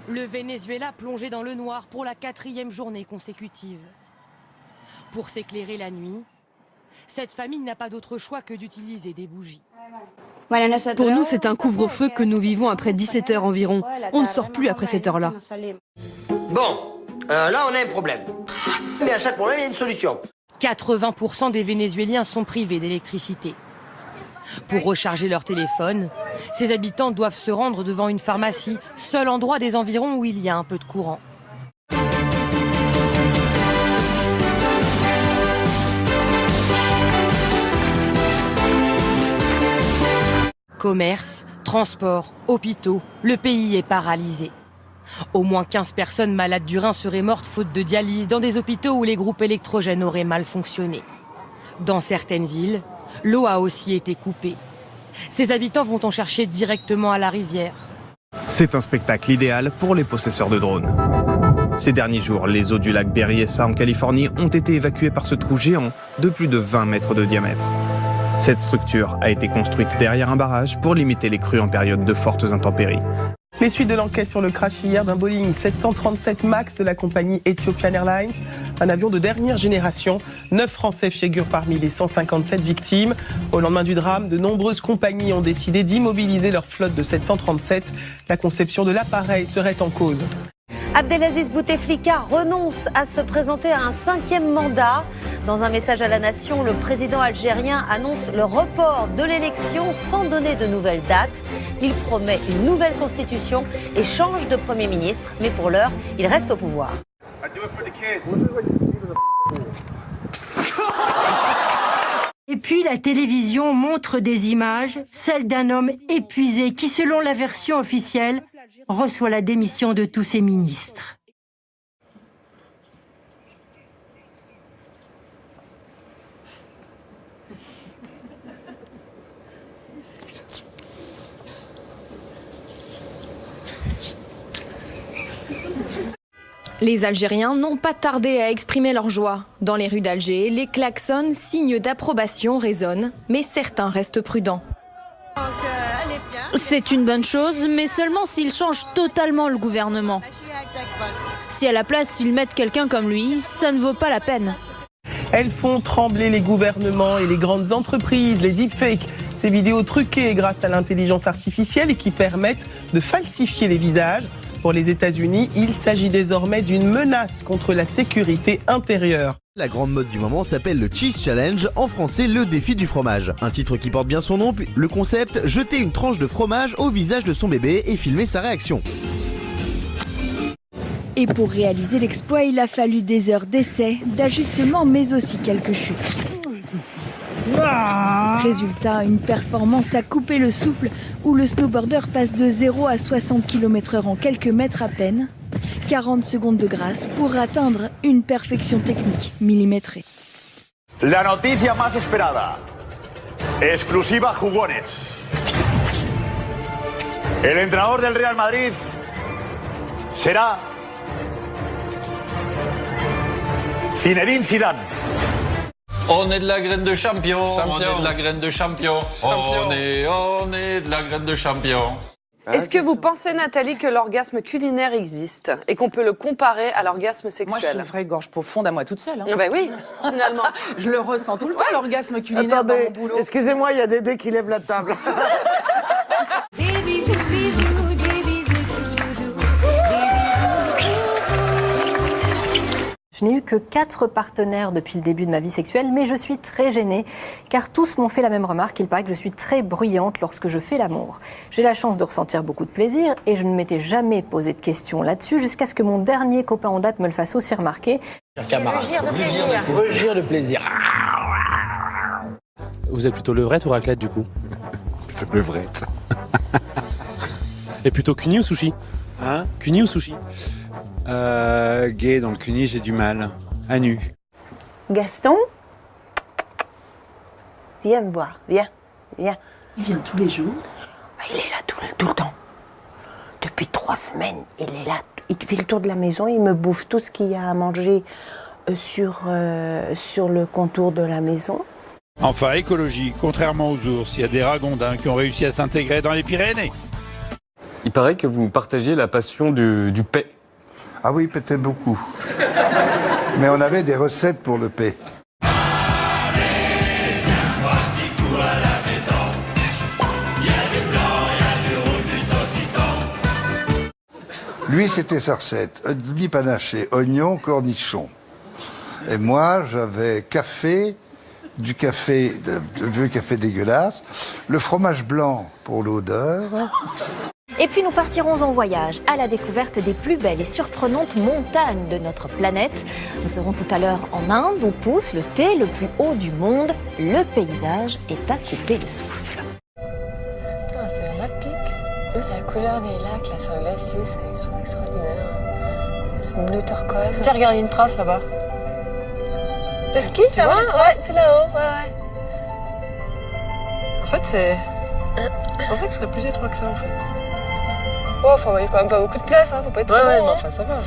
Le Venezuela plongé dans le noir pour la 4e journée consécutive. Pour s'éclairer la nuit, cette famille n'a pas d'autre choix que d'utiliser des bougies. Pour nous, c'est un couvre-feu que nous vivons après 17 h environ. On ne sort plus après cette heure-là. Bon, là on a un problème. Mais à chaque problème, il y a une solution. 80% des Vénézuéliens sont privés d'électricité. Pour recharger leur téléphone, ces habitants doivent se rendre devant une pharmacie, seul endroit des environs où il y a un peu de courant. Commerce, transport, hôpitaux, le pays est paralysé. Au moins 15 personnes malades du rein seraient mortes faute de dialyse dans des hôpitaux où les groupes électrogènes auraient mal fonctionné. Dans certaines villes, l'eau a aussi été coupée. Ces habitants vont en chercher directement à la rivière. C'est un spectacle idéal pour les possesseurs de drones. Ces derniers jours, les eaux du lac Berryessa en Californie ont été évacuées par ce trou géant de plus de 20 mètres de diamètre. Cette structure a été construite derrière un barrage pour limiter les crues en période de fortes intempéries. Les suites de l'enquête sur le crash hier d'un Boeing 737 MAX de la compagnie Ethiopian Airlines, un avion de dernière génération. 9 Français figurent parmi les 157 victimes. Au lendemain du drame, de nombreuses compagnies ont décidé d'immobiliser leur flotte de 737. La conception de l'appareil serait en cause. Abdelaziz Bouteflika renonce à se présenter à un 5e mandat. Dans un message à la nation, le président algérien annonce le report de l'élection sans donner de nouvelles dates. Il promet une nouvelle constitution et change de Premier ministre. Mais pour l'heure, il reste au pouvoir. Et puis la télévision montre des images, celles d'un homme épuisé qui, selon la version officielle, reçoit la démission de tous ses ministres. Les Algériens n'ont pas tardé à exprimer leur joie. Dans les rues d'Alger, les klaxons, signes d'approbation, résonnent, mais certains restent prudents. C'est une bonne chose, mais seulement s'ils changent totalement le gouvernement. Si à la place, ils mettent quelqu'un comme lui, ça ne vaut pas la peine. Elles font trembler les gouvernements et les grandes entreprises, les deepfakes, ces vidéos truquées grâce à l'intelligence artificielle et qui permettent de falsifier les visages. Pour les États-Unis, il s'agit désormais d'une menace contre la sécurité intérieure. La grande mode du moment s'appelle le Cheese Challenge, en français le défi du fromage. Un titre qui porte bien son nom, le concept, jeter une tranche de fromage au visage de son bébé et filmer sa réaction. Et pour réaliser l'exploit, il a fallu des heures d'essais, d'ajustements, mais aussi quelques chutes. Résultat, une performance à couper le souffle où le snowboarder passe de 0 à 60 km/h en quelques mètres à peine. 40 secondes de grâce pour atteindre une perfection technique millimétrée. La noticia más esperada. Exclusiva jugones. El entrenador del Real Madrid será Zinedine Zidane. On est de la graine de champion, on est de la graine de champion, on est de la graine de champion. Est-ce que vous pensez, Nathalie, que l'orgasme culinaire existe et qu'on peut le comparer à l'orgasme sexuel? Moi, je suis une vraie gorge profonde à moi toute seule. Hein. Ben oui, finalement. Je le ressens tout le temps, l'orgasme culinaire. Attendez, dans mon boulot. Excusez-moi, il y a Dédé qui lève la table. Je n'ai eu que 4 partenaires depuis le début de ma vie sexuelle, mais je suis très gênée, car tous m'ont fait la même remarque. Il paraît que je suis très bruyante lorsque je fais l'amour. J'ai la chance de ressentir beaucoup de plaisir, et je ne m'étais jamais posé de questions là-dessus, jusqu'à ce que mon dernier copain en date me le fasse aussi remarquer. Rugir de plaisir. Rugir de plaisir. Vous êtes plutôt levrette ou raclette, du coup? C'est levrette. Et plutôt cuni ou sushi? Hein? Cuni ou sushi? Gay, dans le cuni, j'ai du mal. À nu. Gaston, viens me voir, viens. Il vient tous les jours? Il est là tout le temps. Depuis 3 semaines, il est là. Il fait le tour de la maison, il me bouffe tout ce qu'il y a à manger sur le contour de la maison. Enfin, écologie, contrairement aux ours, il y a des ragondins qui ont réussi à s'intégrer dans les Pyrénées. Il paraît que vous partagiez la passion du paix. Ah oui, peut-être beaucoup. Mais on avait des recettes pour le paix. Lui, c'était sa recette. Demi panaché, oignon, cornichon. Et moi, j'avais café, du vieux café dégueulasse, le fromage blanc pour l'odeur. Et puis nous partirons en voyage à la découverte des plus belles et surprenantes montagnes de notre planète. Nous serons tout à l'heure en Inde où pousse le thé le plus haut du monde. Le paysage est à couper le souffle. Putain, c'est un map pic. Là, c'est la couleur des lacs, là, sur le glacier, ils sont extraordinaires. C'est bleu turquoise. J'ai regardé une trace là-bas. Le ski, tu vois, ouais, c'est là-haut, ouais. En fait, c'est... Je pensais que ce serait plus étroit que ça, en fait. Oh, il y a quand même pas beaucoup de place, hein, faut pas être trop... Ouais, long, mais hein. enfin, ça va.